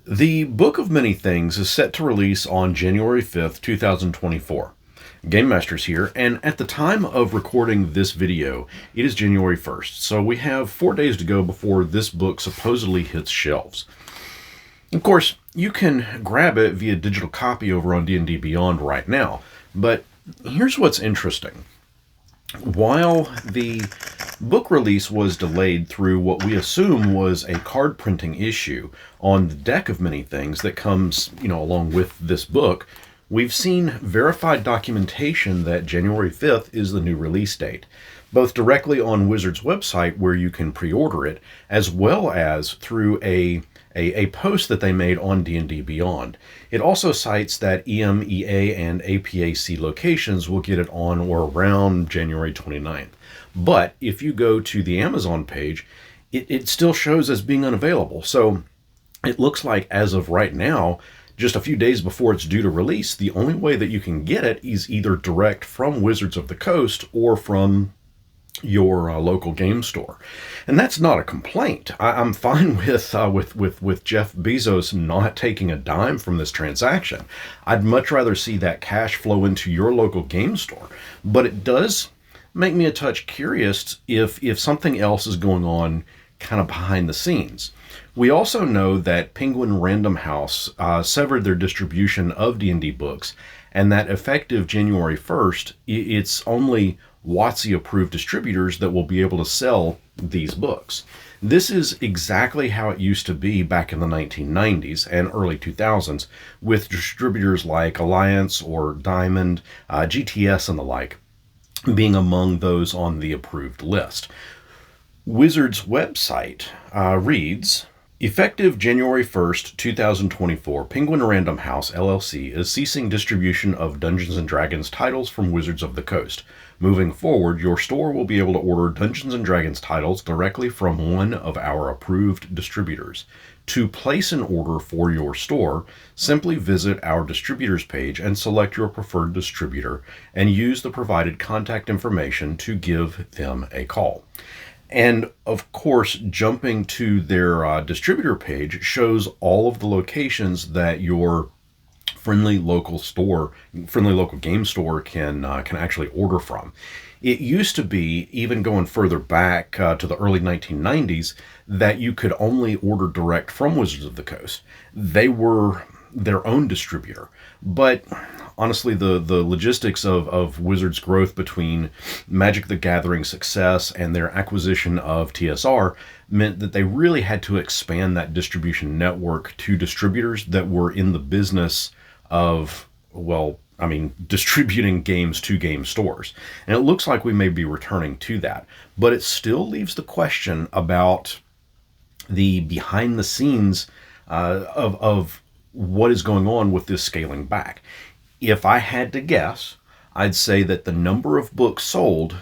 The Book of Many Things is set to release on January 5th, 2024. GameMasters here, and at the time of recording this video, it is January 1st, so we have 4 days to go before this book supposedly hits shelves. Of course, you can grab it via digital copy over on D&D Beyond right now, but here's what's interesting. While the book release was delayed through what we assume was a card printing issue on the deck of Many Things that comes, along with this book, we've seen verified documentation that January 5th is the new release date, both directly on Wizards' website where you can pre-order it, as well as through a post that they made on D&D Beyond. It also cites that EMEA and APAC locations will get it on or around January 29th. But if you go to the Amazon page, it still shows as being unavailable. So it looks like as of right now, just a few days before it's due to release, the only way that you can get it is either direct from Wizards of the Coast or from your local game store. And that's not a complaint. I'm fine with Jeff Bezos not taking a dime from this transaction. I'd much rather see that cash flow into your local game store. But it does make me a touch curious if something else is going on kind of behind the scenes. We also know that Penguin Random House severed their distribution of D&D books, and that effective January 1st, it's only WotC approved distributors that will be able to sell these books. This is exactly how it used to be back in the 1990s and early 2000s with distributors like Alliance or Diamond, GTS and the like being among those on the approved list. Wizards' website reads, effective January 1st, 2024, Penguin Random House, LLC is ceasing distribution of Dungeons & Dragons titles from Wizards of the Coast. Moving forward, your store will be able to order Dungeons & Dragons titles directly from one of our approved distributors. To place an order for your store, simply visit our distributors page and select your preferred distributor and use the provided contact information to give them a call. And of course, jumping to their distributor page shows all of the locations that your friendly local game store can actually order from. It used to be, even going further back to the early 1990s, that you could only order direct from Wizards of the Coast. They were their own distributor. But honestly, the logistics of Wizards' growth between Magic the Gathering success and their acquisition of TSR meant that they really had to expand that distribution network to distributors that were in the business of, distributing games to game stores. And it looks like we may be returning to that. But it still leaves the question about the behind the scenes of what is going on with this scaling back. If I had to guess, I'd say that the number of books sold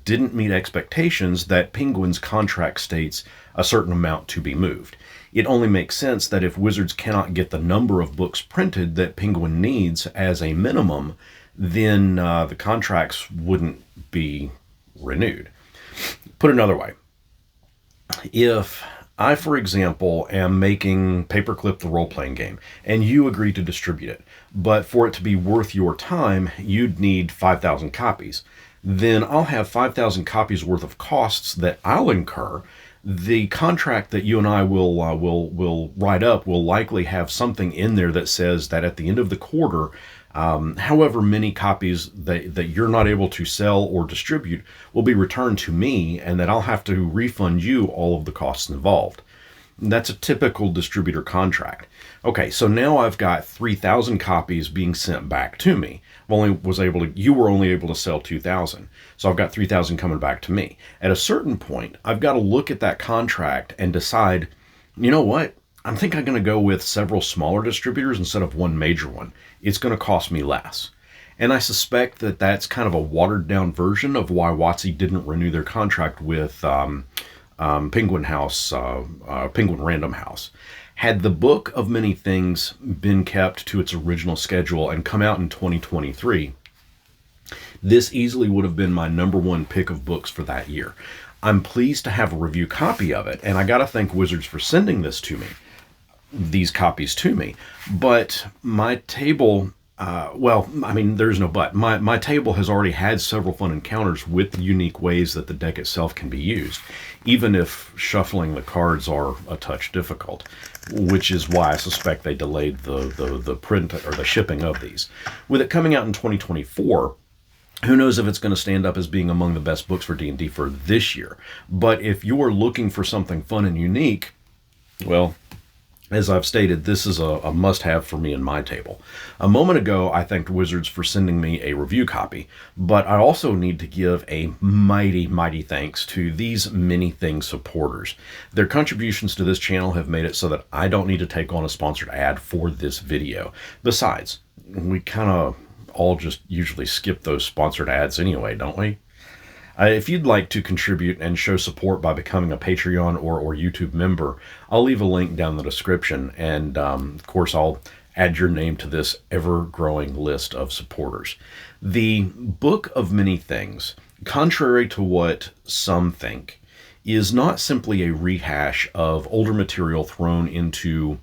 didn't meet expectations that Penguin's contract states a certain amount to be moved. It only makes sense that if Wizards cannot get the number of books printed that Penguin needs as a minimum, then the contracts wouldn't be renewed. Put another way, if I, for example, am making Paperclip the role-playing game, and you agree to distribute it, but for it to be worth your time, you'd need 5,000 copies. Then I'll have 5,000 copies worth of costs that I'll incur. The contract that you and I will write up will likely have something in there that says that at the end of the quarter, however many copies that you're not able to sell or distribute will be returned to me, and that I'll have to refund you all of the costs involved. That's a typical distributor contract. Okay, so now I've got 3,000 copies being sent back to me. You were only able to sell 2,000. So I've got 3,000 coming back to me. At a certain point, I've got to look at that contract and decide, you know what? I think I'm going to go with several smaller distributors instead of one major one. It's going to cost me less. And I suspect that that's kind of a watered down version of why WotC didn't renew their contract with Penguin Random House. Had the Book of Many Things been kept to its original schedule and come out in 2023, this easily would have been my number one pick of books for that year. I'm pleased to have a review copy of it, and I gotta thank Wizards for sending this to me. these copies to me. But my table, well, I mean, there's no but. My table has already had several fun encounters with unique ways that the deck itself can be used, even if shuffling the cards are a touch difficult, which is why I suspect they delayed the print or the shipping of these. With it coming out in 2024, who knows if it's going to stand up as being among the best books for D&D for this year. But if you're looking for something fun and unique, well, as I've stated, this is a must-have for me in my table. A moment ago, I thanked Wizards for sending me a review copy, but I also need to give a mighty, mighty thanks to these Many Things supporters. Their contributions to this channel have made it so that I don't need to take on a sponsored ad for this video. Besides, we kind of all just usually skip those sponsored ads anyway, don't we? If you'd like to contribute and show support by becoming a Patreon or YouTube member, I'll leave a link down in the description, and of course I'll add your name to this ever-growing list of supporters. The Book of Many Things, contrary to what some think, is not simply a rehash of older material thrown into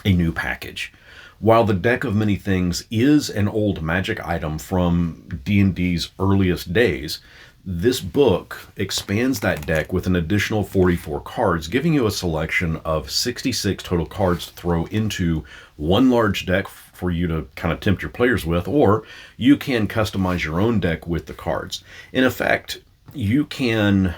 a new package. While the Deck of Many Things is an old magic item from D&D's earliest days, this book expands that deck with an additional 44 cards, giving you a selection of 66 total cards to throw into one large deck for you to kind of tempt your players with, or you can customize your own deck with the cards. In effect, you can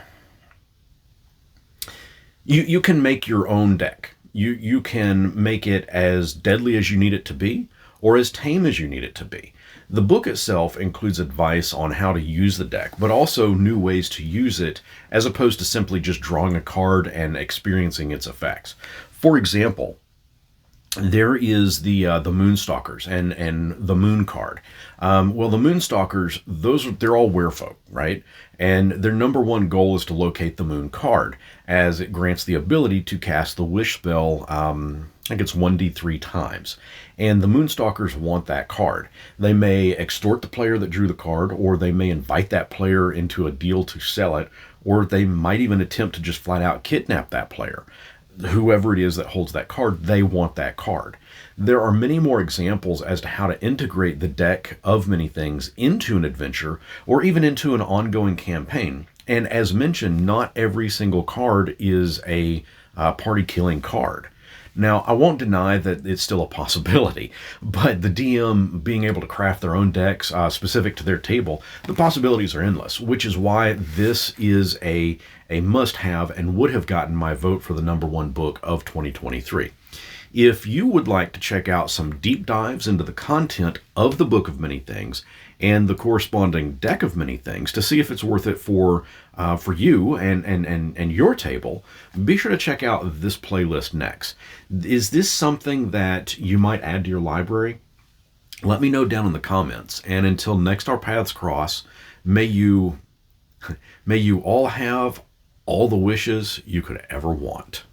make your own deck. You can make it as deadly as you need it to be, or as tame as you need it to be. The book itself includes advice on how to use the deck, but also new ways to use it, as opposed to simply just drawing a card and experiencing its effects. For example, there is the Moonstalkers and the Moon card. Well, the Moonstalkers, they're all werefolk, right? And their number one goal is to locate the Moon card, as it grants the ability to cast the Wish spell, I think it's 1d3 times. And the Moonstalkers want that card. They may extort the player that drew the card, or they may invite that player into a deal to sell it, or they might even attempt to just flat out kidnap that player. Whoever it is that holds that card, they want that card. There are many more examples as to how to integrate the Deck of Many Things into an adventure, or even into an ongoing campaign. And as mentioned, not every single card is a party-killing card. Now, I won't deny that it's still a possibility, but the DM being able to craft their own decks specific to their table, the possibilities are endless, which is why this is a must-have and would have gotten my vote for the #1 book of 2023. If you would like to check out some deep dives into the content of the Book of Many Things and the corresponding Deck of Many Things to see if it's worth it for you and your table, be sure to check out this playlist next. Is this something that you might add to your library? Let me know down in the comments. And until next our paths cross, may you all have all the wishes you could ever want.